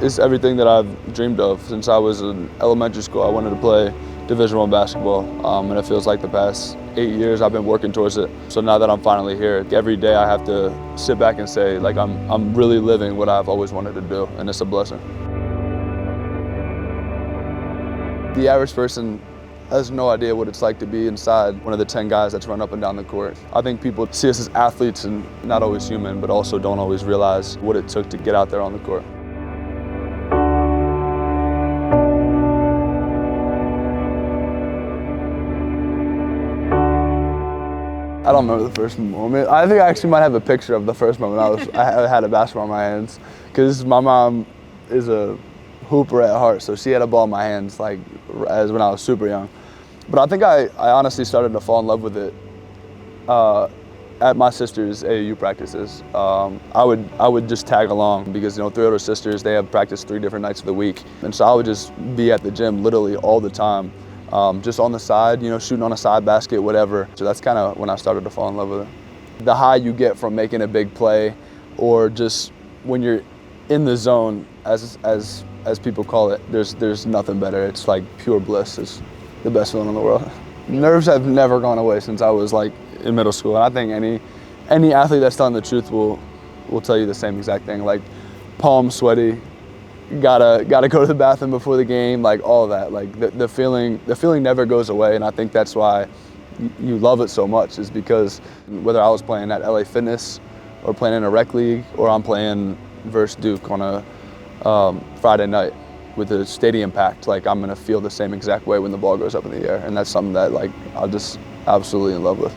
It's everything that I've dreamed of. Since I was in elementary school, I wanted to play Division I basketball, and it feels like the past 8 years I've been working towards it. So now that I'm finally here, every day I have to sit back and say, like, I'm really living what I've always wanted to do, and it's a blessing. The average person has no idea what it's like to be inside one of the 10 guys that's run up and down the court. I think people see us as athletes and not always human, but also don't always realize what it took to get out there on the court. I don't remember the first moment. I think I actually might have a picture of the first moment I had a basketball in my hands, because my mom is a hooper at heart, so she had a ball in my hands like as when I was super young. But I think I honestly started to fall in love with it at my sister's AAU practices. I would just tag along because, you know, 3 older sisters, they have practice 3 different nights of the week, and so I would just be at the gym literally all the time. Just on the side, you know, shooting on a side basket, whatever. So that's kind of when I started to fall in love with it. The high you get from making a big play, or just when you're in the zone, as people call it, there's nothing better. It's like pure bliss. It's the best feeling in the world. Nerves have never gone away since I was like in middle school, and I think any athlete that's telling the truth will tell you the same exact thing. Like palms sweaty. Gotta go to the bathroom before the game, like all of that. Like the feeling never goes away, and I think that's why you love it so much, is because whether I was playing at LA Fitness or playing in a rec league, or I'm playing versus Duke on a Friday night with a stadium packed, like I'm gonna feel the same exact way when the ball goes up in the air, and that's something that like I'm just absolutely in love with.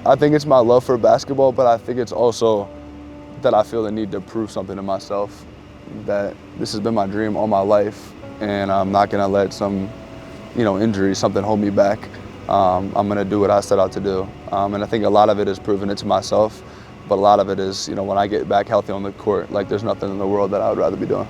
I think it's my love for basketball, but I think it's also that I feel the need to prove something to myself, that this has been my dream all my life, and I'm not gonna let some, you know, injury, something hold me back. I'm gonna do what I set out to do, and I think a lot of it is proving it to myself, but a lot of it is, you know, when I get back healthy on the court, like there's nothing in the world that I would rather be doing.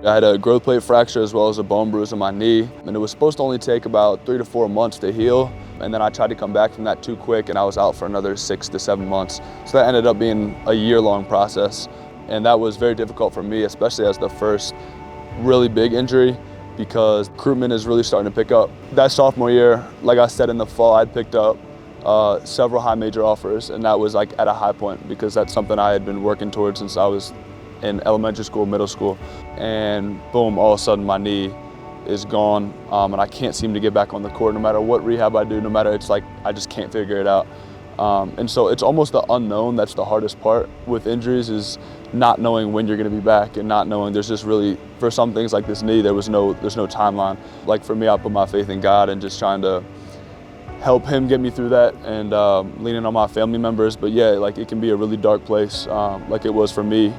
I had a growth plate fracture as well as a bone bruise in my knee, and it was supposed to only take about 3 to 4 months to heal. And then I tried to come back from that too quick, and I was out for another 6 to 7 months. So that ended up being a year-long process. And that was very difficult for me, especially as the first really big injury, because recruitment is really starting to pick up. That sophomore year, like I said in the fall, I'd picked up several high major offers, and that was like at a high point, because that's something I had been working towards since I was in elementary school, middle school. And boom, all of a sudden my knee is gone, and I can't seem to get back on the court no matter what rehab I do, no matter, it's like I just can't figure it out. And so it's almost the unknown that's the hardest part with injuries, is not knowing when you're going to be back, and not knowing there's just really, for some things like this knee, there's no timeline. Like for me, I put my faith in God and just trying to help Him get me through that, and leaning on my family members. But yeah, like it can be a really dark place, like it was for me,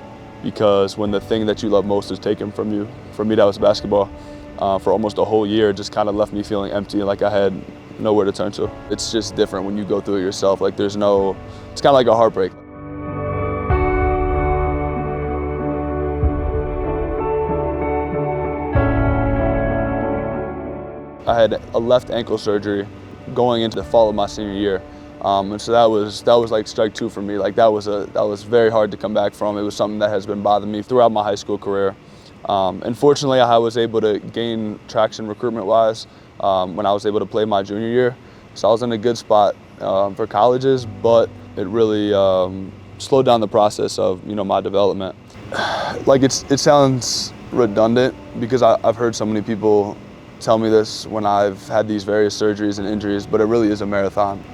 because when the thing that you love most is taken from you, for me that was basketball. For almost a whole year, it just kind of left me feeling empty, like I had nowhere to turn to. It's just different when you go through it yourself. Like it's kind of like a heartbreak. I had a left ankle surgery going into the fall of my senior year. And so that was like strike 2 for me. Like that was very hard to come back from. It was something that has been bothering me throughout my high school career. And fortunately, I was able to gain traction recruitment-wise when I was able to play my junior year. So I was in a good spot for colleges, but it really slowed down the process of, you know, my development. Like it sounds redundant, because I've heard so many people tell me this when I've had these various surgeries and injuries, but it really is a marathon.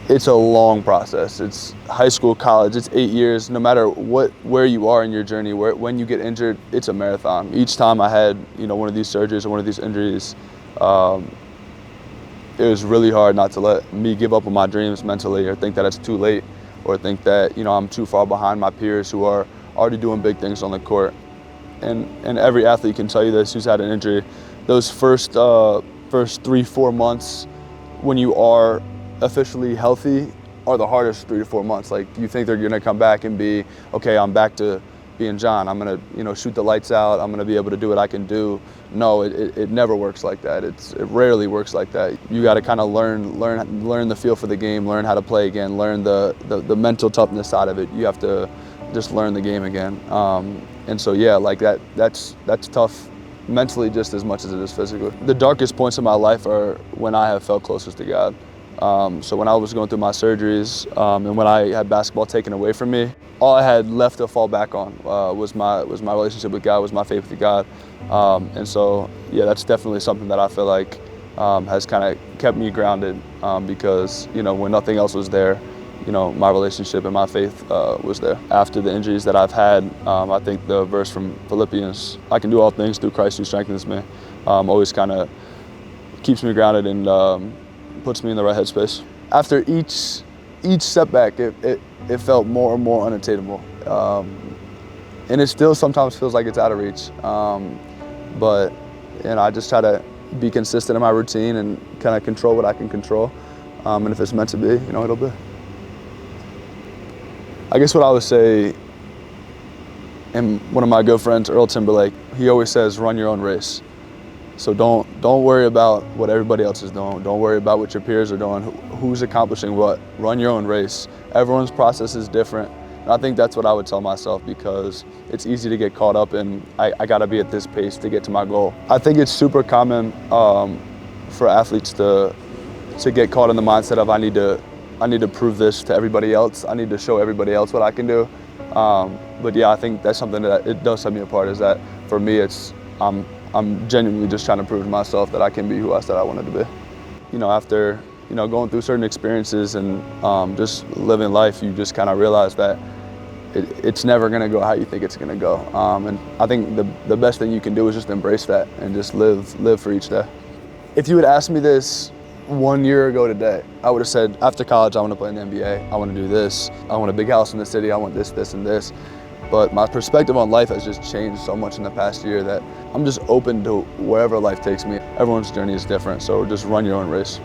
It's a long process. It's high school, college, it's 8 years. No matter where you are in your journey, when you get injured, it's a marathon. Each time I had, you know, one of these surgeries or one of these injuries, it was really hard not to let me give up on my dreams mentally, or think that it's too late, or think that, you know, I'm too far behind my peers who are already doing big things on the court. And every athlete can tell you this who's had an injury. Those first 3-4 months when you are officially healthy are the hardest 3 to 4 months. Like you think they're gonna come back and be, okay, I'm back to being John. I'm gonna, shoot the lights out. I'm gonna be able to do what I can do. No, it never works like that. It rarely works like that. You got to kind of learn the feel for the game, learn how to play again, learn the mental toughness side of it. You have to just learn the game again. And so yeah, like that's tough mentally just as much as it is physically. The darkest points in my life are when I have felt closest to God. So when I was going through my surgeries and when I had basketball taken away from me, all I had left to fall back on was my relationship with God, was my faith with God. And so yeah, that's definitely something that I feel like has kind of kept me grounded because when nothing else was there, my relationship and my faith was there. After the injuries that I've had, I think the verse from Philippians, I can do all things through Christ who strengthens me, always kind of keeps me grounded and puts me in the right headspace. After each setback, it felt more and more unattainable. And it still sometimes feels like it's out of reach. But I just try to be consistent in my routine and kind of control what I can control. And if it's meant to be, it'll be. I guess what I would say, and one of my good friends, Earl Timberlake, he always says, run your own race. So don't worry about what everybody else is doing. Don't worry about what your peers are doing, who's accomplishing what. Run your own race. Everyone's process is different. And I think that's what I would tell myself because it's easy to get caught up in, I gotta be at this pace to get to my goal. I think it's super common for athletes to get caught in the mindset of I need to prove this to everybody else. I need to show everybody else what I can do. But yeah, I think that's something that it does set me apart, is that for me I'm genuinely just trying to prove to myself that I can be who I said I wanted to be. After going through certain experiences and just living life, you just kind of realize that it's never going to go how you think it's going to go. And I think the best thing you can do is just embrace that and just live for each day. If you had asked me this 1 year ago today, I would have said, after college, I want to play in the NBA. I want to do this. I want a big house in the city. I want this, this, and this. But my perspective on life has just changed so much in the past year that I'm just open to wherever life takes me. Everyone's journey is different, so just run your own race.